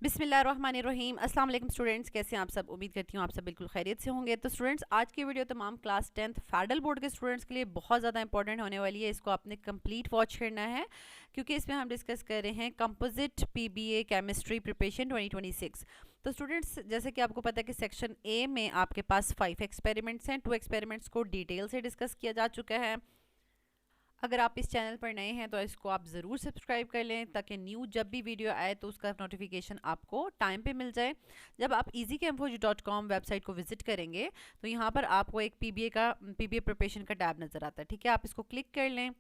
बिस्मिल्लाहिर्रहमानिर्रहीम। अस्सलाम वालेकुम स्टूडेंट्स, कैसे हैं आप सब। उम्मीद करती हूँ आप सब बिल्कुल खैरियत से होंगे। तो स्टूडेंट्स, आज की वीडियो तमाम क्लास 10th फैडल बोर्ड के स्टूडेंट्स के लिए बहुत ज़्यादा इंपॉर्टेंट होने वाली है। इसको आपने कंप्लीट वॉच करना है क्योंकि इसमें हम डिस्कस कर रहे हैं कंपोजिट पीबीए केमिस्ट्री प्रिपरेशन 2026। तो स्टूडेंट्स, जैसे कि आपको पता है कि सेक्शन ए में आपके पास 5 एक्सपेरिमेंट्स हैं। 2 एक्सपेरिमेंट्स को डिटेल से डिस्कस किया जा चुका है। अगर आप इस चैनल पर नए हैं तो इसको आप ज़रूर सब्सक्राइब कर लें ताकि न्यू जब भी वीडियो आए तो उसका नोटिफिकेशन आपको टाइम पे मिल जाए। जब आप easycamfoj.com वेबसाइट को विजिट करेंगे तो यहाँ पर आपको एक पीबीए प्रिपरेशन का टैब नज़र आता है। ठीक है, आप इसको क्लिक कर लें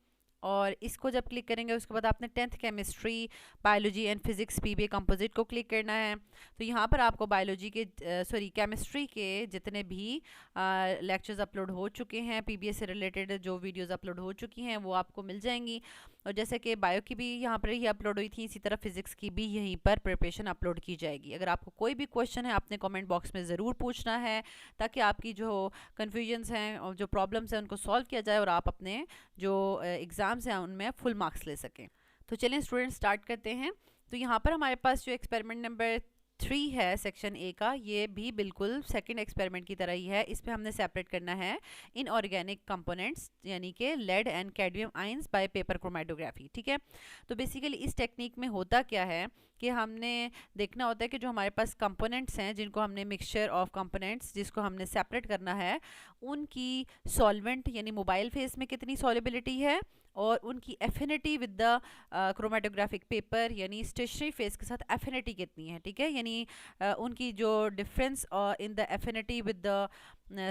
और इसको जब क्लिक करेंगे उसके बाद आपने 10th chemistry, biology and physics PBA composite को क्लिक करना है। तो यहाँ पर आपको बायोलॉजी के केमिस्ट्री के जितने भी लेक्चर्स अपलोड हो चुके हैं, पीबीए से रिलेटेड जो वीडियोस अपलोड हो चुकी हैं वो आपको मिल जाएंगी। और जैसे कि बायो की भी यहाँ पर ही अपलोड हुई थी, इसी तरह फिजिक्स की भी यहीं पर प्रिपरेशन अपलोड की जाएगी। अगर आपको कोई भी क्वेश्चन है आपने कमेंट बॉक्स में ज़रूर पूछना है ताकि आपकी जो कन्फ्यूजन्स हैं और जो प्रॉब्लम्स हैं उनको सॉल्व किया जाए और आप अपने जो एग्ज़ाम्स हैं उनमें फुल मार्क्स ले सकें। तो चलिए स्टूडेंट, स्टार्ट करते हैं। तो यहाँ पर हमारे पास जो एक्सपेरिमेंट नंबर 3 है सेक्शन ए का, ये भी बिल्कुल सेकंड एक्सपेरिमेंट की तरह ही है। इसमें हमने सेपरेट करना है इनऑर्गेनिक कंपोनेंट्स यानी कि lead and cadmium ions by paper chromatography. ठीक है, तो बेसिकली इस टेक्निक में होता क्या है कि हमने देखना होता है कि जो हमारे पास कंपोनेंट्स हैं जिनको हमने मिक्सचर ऑफ कंपोनेंट्स जिसको हमने सेपरेट करना है, उनकी सॉल्वेंट यानी मोबाइल फेस में कितनी सॉल्युबिलिटी है और उनकी affinity with the chromatographic paper यानी स्टेशनरी फेस के साथ एफिनिटी कितनी है। ठीक है, यानी उनकी जो difference in the affinity with the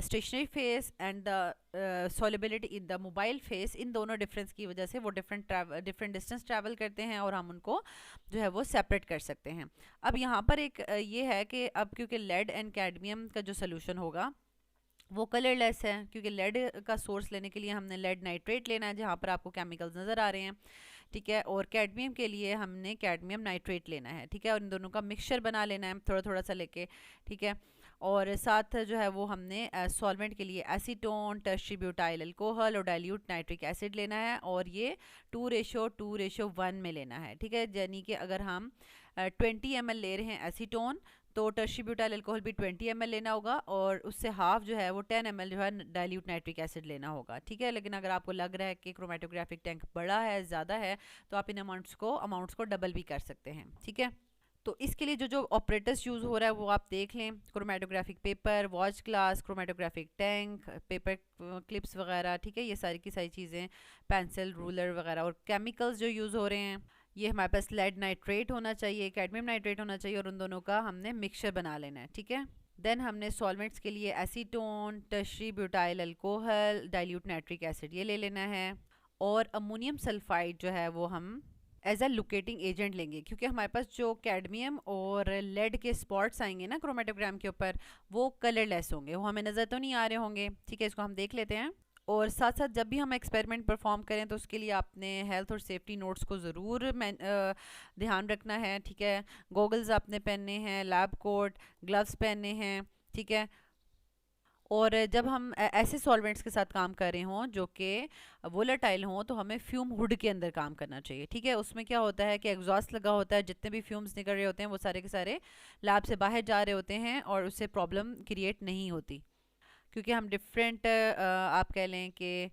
stationary phase and the solubility in the mobile phase, इन दोनों डिफरेंस की वजह से वो डिफरेंट डिस्टेंस ट्रैवल करते हैं और हम उनको जो है वो सेपरेट कर सकते हैं। अब यहाँ पर एक ये है कि अब क्योंकि लेड एंड कैडमियम का जो सोल्यूशन होगा वो कलरलेस है, क्योंकि लेड का सोर्स लेने के लिए हमने लेड नाइट्रेट लेना है जहाँ पर आपको केमिकल्स नज़र आ रहे हैं। ठीक है, और कैडमियम के लिए हमने कैडमियम नाइट्रेट लेना है। ठीक है, और इन दोनों का मिक्सचर बना लेना है थोड़ा थोड़ा सा लेके। ठीक है, और साथ जो है वो हमने सॉल्वेंट के लिए एसीटोन, टर्शियरी ब्यूटाइल अल्कोहल और डाइल्यूट नाइट्रिक एसिड लेना है और ये 2:1 में लेना है। ठीक है, यानी कि अगर हम 20 ml ले रहे हैं एसीटोन तो टर्शियरी ब्यूटाइल अल्कोहल भी 20 ml लेना होगा और उससे हाफ जो है वो 10 ml जो है डाइल्यूट नाइट्रिक एसिड लेना होगा। ठीक है, लेकिन अगर आपको लग रहा है कि क्रोमेटोग्राफिक टैंक बड़ा है, ज़्यादा है, तो आप इन अमाउंट्स को डबल भी कर सकते हैं। ठीक है, तो इसके लिए जो जो ऑपरेटर्स यूज़ हो रहा है वो आप देख लें। Chromatographic paper, watch glass, chromatographic tank, paper clips वगैरह। ठीक है, ये सारी की सारी चीज़ें, पेंसिल, रूलर वगैरह। और केमिकल्स जो यूज़ हो रहे हैं, ये हमारे पास लेड नाइट्रेट होना चाहिए, कैडमियम नाइट्रेट होना चाहिए और उन दोनों का हमने मिक्सचर बना लेना है। ठीक है, देन हमने सॉल्वेंट्स के लिए acetone, tertiary butyl alcohol, dilute nitric acid ये ले लेना है। और अमोनियम सल्फाइड जो है वो हम एज अ लुकेटिंग एजेंट लेंगे, क्योंकि हमारे पास जो कैडमियम और लेड के स्पॉट्स आएंगे ना क्रोमेटोग्राम के ऊपर, वो कलरलेस होंगे, वो हमें नज़र तो नहीं आ रहे होंगे। ठीक है, इसको हम देख लेते हैं। और साथ साथ जब भी हम एक्सपेरिमेंट परफॉर्म करें तो उसके लिए आपने हेल्थ और सेफ्टी नोट्स को ज़रूर ध्यान रखना है। ठीक है, गॉगल्स आपने पहनने हैं, लैब कोट, ग्लव्स पहनने हैं। ठीक है, और जब हम ऐसे सॉल्वेंट्स के साथ काम कर रहे हों जो कि वोलेटाइल हों तो हमें फ्यूम हुड के अंदर काम करना चाहिए। ठीक है, उसमें क्या होता है कि एग्जॉस्ट लगा होता है, जितने भी फ्यूम्स निकल रहे होते हैं वो सारे के सारे लैब से बाहर जा रहे होते हैं और उससे प्रॉब्लम क्रिएट नहीं होती, क्योंकि हम डिफरेंट आप कह लें कि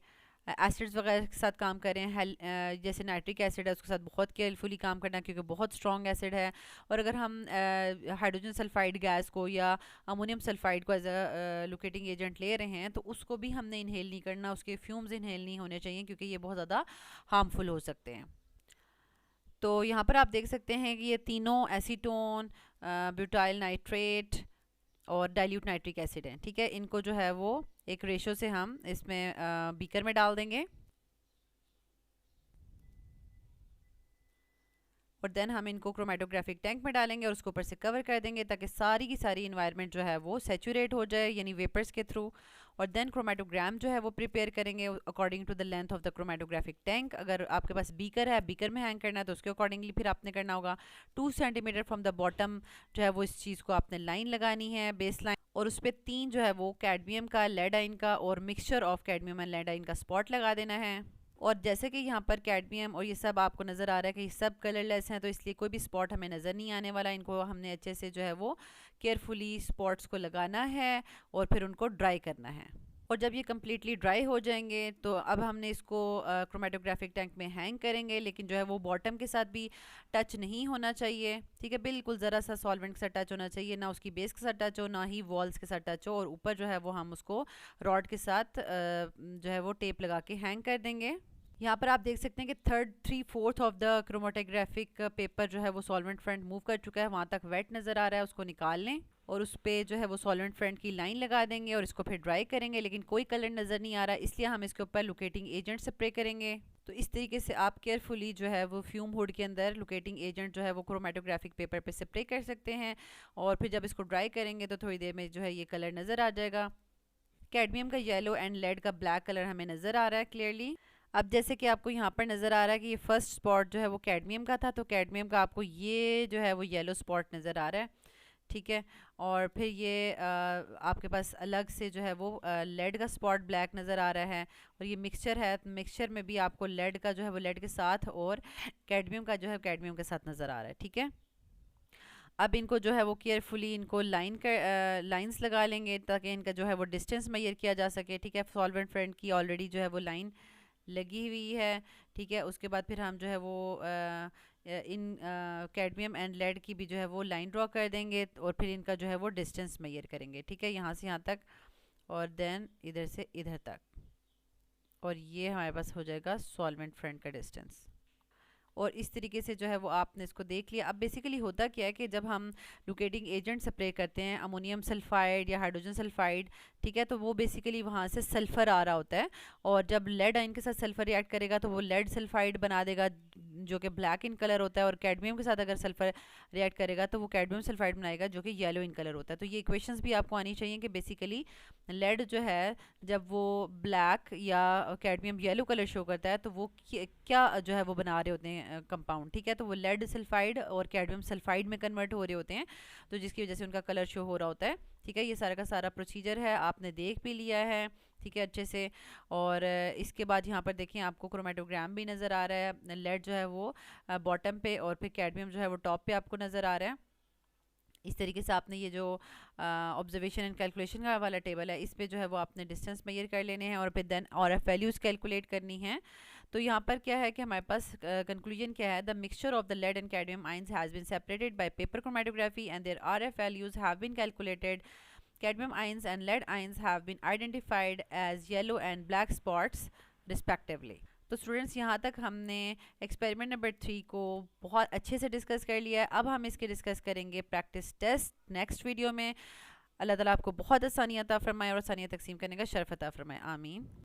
एसिड्स वगैरह के साथ काम करें। जैसे नाइट्रिक एसिड है उसके साथ बहुत केयरफुली काम करना क्योंकि बहुत स्ट्रॉन्ग एसिड है। और अगर हम हाइड्रोजन सल्फाइड गैस को या अमोनियम सल्फाइड को एज अ लुकेटिंग एजेंट ले रहे हैं तो उसको भी हमने इनहेल नहीं करना, उसके फ्यूम्स इनहेल नहीं होने चाहिए क्योंकि ये बहुत ज़्यादा हार्मफुल हो सकते हैं। तो यहाँ पर आप देख सकते हैं कि ये तीनों एसीटोन, ब्यूटाइल नाइट्रेट और डाइल्यूट नाइट्रिक एसिड है। ठीक है, इनको जो है वो एक रेशो से हम इसमें बीकर में डाल देंगे और देन हम इनको क्रोमेटोग्राफिक टैंक में डालेंगे और उसके ऊपर से कवर कर देंगे ताकि सारी की सारी इन्वायरमेंट जो है वो सेचुरेट हो जाए यानी वेपर्स के थ्रू। और देन क्रोमेटोग्राम जो है वो प्रिपेयर करेंगे according to the length of the chromatographic tank. अगर आपके पास बीकर है, बीकर में हैंग करना है तो उसके अकॉर्डिंगली फिर आपने करना होगा। 2 सेंटीमीटर फ्रॉम द बॉटम जो है वो इस चीज़ को आपने लाइन लगानी है, बेस लाइन, और उस पर 3 जो है वो कैडमियम का, लेड आइन का और mixture of cadmium and lead ion का स्पॉट लगा देना है। और जैसे कि यहाँ पर कैडमियम और ये सब आपको नज़र आ रहा है कि ये सब कलरलेस हैं, तो इसलिए कोई भी स्पॉट हमें नज़र नहीं आने वाला। इनको हमने अच्छे से जो है वो केयरफुली स्पॉट्स को लगाना है और फिर उनको ड्राई करना है। और जब ये कम्प्लीटली ड्राई हो जाएंगे तो अब हमने इसको क्रोमेटोग्राफिक टैंक में हैंग करेंगे, लेकिन जो है वो बॉटम के साथ भी टच नहीं होना चाहिए, ठीक है। बिल्कुल ज़रा सा सॉल्वेंट के साथ टच होना चाहिए, ना उसकी बेस के साथ टच हो, ना ही वॉल्स के साथ टच हो। और ऊपर जो है वो हम उसको रॉड के साथ जो है वो टेप लगा के हैंग कर देंगे। यहाँ पर आप देख सकते हैं कि 3/4 ऑफ द क्रोमेटोग्राफिक पेपर जो है वो सॉल्वेंट फ्रंट मूव कर चुका है, वहाँ तक वेट नज़र आ रहा है, उसको निकाल लें और उस पर जो है वो सॉल्वेंट फ्रंट की लाइन लगा देंगे और इसको फिर ड्राई करेंगे। लेकिन कोई कलर नज़र नहीं आ रहा, इसलिए हम इसके ऊपर लोकेटिंग एजेंट स्प्रे करेंगे। तो इस तरीके से आप केयरफुली जो है वो फ्यूम हुड के अंदर लोकेटिंग एजेंट जो है वो क्रोमेटोग्राफिक पेपर पे स्प्रे कर सकते हैं। और फिर जब इसको ड्राई करेंगे तो थोड़ी देर में जो है ये कलर नज़र आ जाएगा। कैडमियम का येलो एंड लेड का ब्लैक कलर हमें नज़र आ रहा है क्लियरली। अब जैसे कि आपको यहाँ पर नज़र आ रहा है कि ये फर्स्ट स्पॉट जो है वो कैडमियम का था, तो कैडमियम का आपको ये जो है वो येलो स्पॉट नज़र आ रहा है, ठीक है। और फिर ये आपके पास अलग से जो है वो लेड का स्पॉट ब्लैक नज़र आ रहा है। और ये मिक्सचर है, मिक्सचर में भी आपको लेड का जो है वो लेड के साथ और कैडमियम का जो है कैडमियम के साथ नज़र आ रहा है, ठीक है। अब इनको जो है वो केयरफुली इनको लाइंस लगा लेंगे ताकि इनका जो है वो डिस्टेंस मेजर किया जा सके, ठीक है। सॉल्वेंट फ्रंट की ऑलरेडी जो है वो लाइन लगी हुई है, ठीक है। उसके बाद फिर हम जो है वो इन कैडमियम एंड लेड की भी जो है वो लाइन ड्रॉ कर देंगे और फिर इनका जो है वो डिस्टेंस मेजर करेंगे, ठीक है, यहाँ से यहाँ तक और देन इधर से इधर तक। और ये हमारे पास हो जाएगा सॉल्वेंट फ्रंट का डिस्टेंस। और इस तरीके से जो है वो आपने इसको देख लिया। अब बेसिकली होता क्या है कि जब हम लोकेटिंग एजेंट स्प्रे करते हैं, अमोनियम सल्फाइड या हाइड्रोजन सल्फाइड, ठीक है, तो वो बेसिकली वहाँ से सल्फ़र आ रहा होता है। और जब लेड आयन के साथ सल्फ़र रिएक्ट करेगा तो वो लेड सल्फाइड बना देगा जो कि ब्लैक इन कलर होता है। और कैडमियम के साथ अगर सल्फ़र रिएक्ट करेगा तो वो कैडमियम सल्फाइड बनाएगा जो कि येलो इन कलर होता है। तो ये इक्वेशंस भी आपको आनी चाहिए कि बेसिकली लेड जो है जब वो ब्लैक या कैडमियम येलो कलर शो करता है तो वो क्या जो है वो बना रहे होते हैं कंपाउंड, ठीक है। तो वो लेड सल्फाइड और कैडमियम सल्फाइड में कन्वर्ट हो रहे होते हैं, तो जिसकी वजह से उनका कलर शो हो रहा होता है, ठीक है। ये सारा का सारा प्रोसीजर है, आपने देख भी लिया है, ठीक है, अच्छे से। और इसके बाद यहाँ पर देखें आपको क्रोमेटोग्राम भी नज़र आ रहा है, लेड जो है वो बॉटम पे और फिर कैडमियम जो है वो टॉप पे आपको नज़र आ रहा है। इस तरीके से आपने ये जो ऑब्जर्वेशन एंड कैलकुलेशन का वाला टेबल है इस पे जो है वो आपने डिस्टेंस मेजर कर लेने हैं और फिर देन RF वैल्यूज़ कैलकुलेट करनी है। तो यहाँ पर क्या है कि हमारे पास कंक्लूजन क्या है, the mixture of the lead and cadmium ions has been separated by paper chromatography and their RF values have been calculated. Cadmium ions and lead ions have been identified as yellow and black spots respectively. तो students यहाँ तक हमने experiment number 3 को बहुत अच्छे से discuss कर लिया है। अब हम इसके डिस्कस करेंगे प्रैक्टिस टेस्ट नेक्स्ट वीडियो में। अल्लाह ताला आपको बहुत आसानियाँ अता फरमाए और आसानियाँ तकसीम करने का शर्फ अता फरमाए, आमीन।